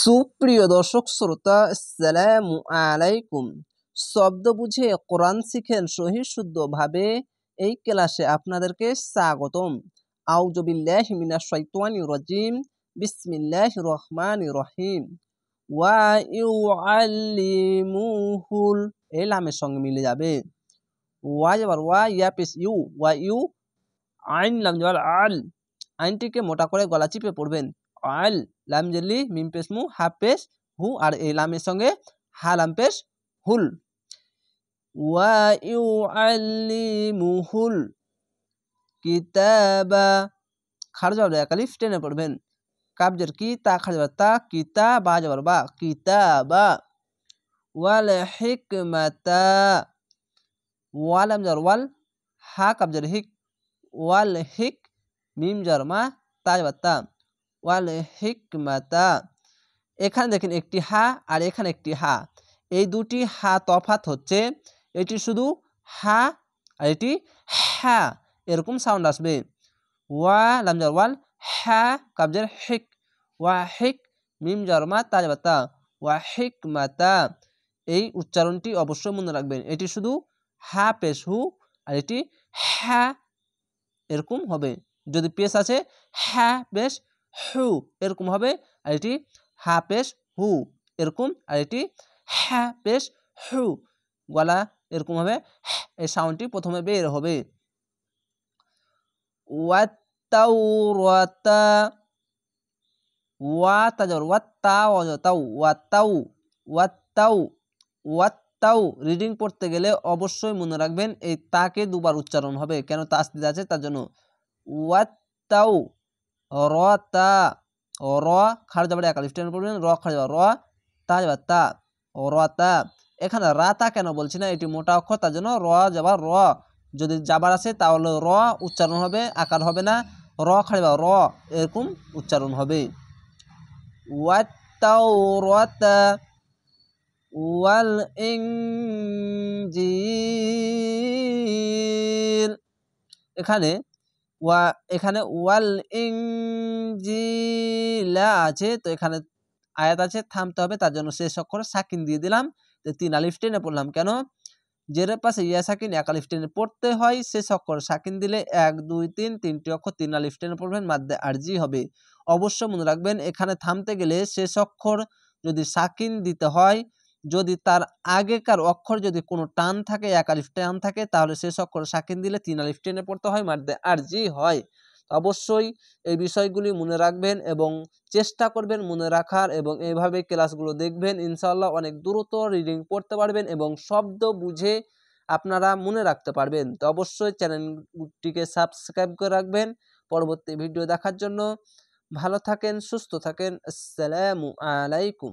সুপ্রিয় দর্শক শ্রোতা, আসসালামু আলাইকুম। শব্দ বুঝে কোরআন শিখেন সহি শুদ্ধভাবে, এই ক্লাসে আপনাদেরকে স্বাগতম। আউযু বিল্লাহি মিনাশ শাইতানির রাজিম। বিসমিল্লাহির রহমানির রহিম। ওয়া ইউআল্লিমুহুল, এই লামের সঙ্গে মিলে যাবে। ওয়া যাবার ওয়া, ইয়া পেশ ইউ, ওয়া ইউ, আইন লাম যাবার আল, আইনটিকে মোটা করে গলা চিপে পড়বেন। আল, লাম জেলি, মিম পেশ মু, হা পেশ হু, আর এই লামের সঙ্গে হা লাম পেশ হুল। ওয়া ইউআল্লিমুহুল কিতাবা, খাড় যাবার একালিফ টেনে পড়বেন। কাব জের কি, তা খাড় যাবার তা, কিতাবা যাবার বা, কিতাবা। ওয়াল হিকমাতা, ওয়া লাম যাবার ওয়াল, হা কাব জের হিক, ওয়াল হিক, মিম যার মা, তা যাবার তা, ওয়াল হিকমাতা। এখানে দেখেন একটি হা আর এখানে একটি হা, এই দুটি হা তফাৎ হচ্ছে, এটি শুধু হা আর এটি হা, এরকম সাউন্ড আসবে। ওয়া লাম যার ওয়াল, হা কাবজের হিক, ওয়া হিক, মিম যার মা, তা যাবার তা, ওয়া হিকমাতা। এই উচ্চারণটি অবশ্যই মনে রাখবেন, এটি শুধু হা পেশ হু আর এটি হা, এরকম হবে। যদি পেশ আছে হা পেশ হু, এরকম হবে, আর এটি হা পেশ হু, এরকম, আর এটি হা পেশ হু, গলা এরকম হবে। এই সাউন্ডটি প্রথমে বের হবে। ওয়াত্তাউরাতা, ওয়া তাজর ওয়াত্তা ওয়াতাউ, ওয়াত্তাউ, ওয়াত্তাউ, ওয়াত্তাউ। রিডিং পড়তে গেলে অবশ্যই মনে রাখবেন এই তাকে দুবার উচ্চারণ হবে, কেন তাসদিদ আছে তার জন্য। ওয়াত্তাউ, র তা, র খাড় যাবার একালিফ টেনে পড়বেন, র খাড় যাবার র, তা যাবার তা, র তা। এখানে রাতা কেন বলছি না, এটি মোটা অক্ষর তার জন্য র যাবার র। যদি যাবার আছে তাহলে র উচ্চারণ হবে, আকার হবে না। র খাড় যাবার র, এরকম উচ্চারণ হবে। ওয়াত্তাউরাতা ওয়াল ইনজিল, এখানে ওয়াল ইনজিলা আছে, তো এখানে আয়াত আছে, থামতে হবে, তার জন্য শেষ অক্ষরে সাকিন দিয়ে দিলাম। তো 3 আলিফ টেনে পড়লাম, কেন জেরের পাশে ইয়া সাকিন, 1 আলিফ টেনে পড়তে হয়, শেষ অক্ষরে সাকিন দিলে 1 2 3 তিনটি অক্ষর 3 আলিফ টেনে পড়বেন, মাদ্দে আরজি হবে। অবশ্য মনে রাখবেন এখানে থামতে গেলে শেষ অক্ষর যদি সাকিন দিতে হয়, যদি তার আগেকার অক্ষর যদি কোনো টান থাকে, 1 আলিফ টান থাকে, তাহলে শেষ অক্ষরে সাকিন দিলে 3 আলিফ টেনে পড়তে হয়, মাদ্দে আরজি হয়। অবশ্যই এই বিষয়গুলি মনে রাখবেন এবং চেষ্টা করবেন মনে রাখার, এবং এইভাবে ক্লাসগুলো দেখবেন, ইনশাআল্লাহ অনেক দ্রুত রিডিং পড়তে পারবেন এবং শব্দ বুঝে আপনারা মনে রাখতে পারবেন। তো অবশ্যই চ্যানেলটিকে সাবস্ক্রাইব করে রাখবেন পরবর্তী ভিডিও দেখার জন্য। ভালো থাকেন, সুস্থ থাকেন, আসসালামু আলাইকুম।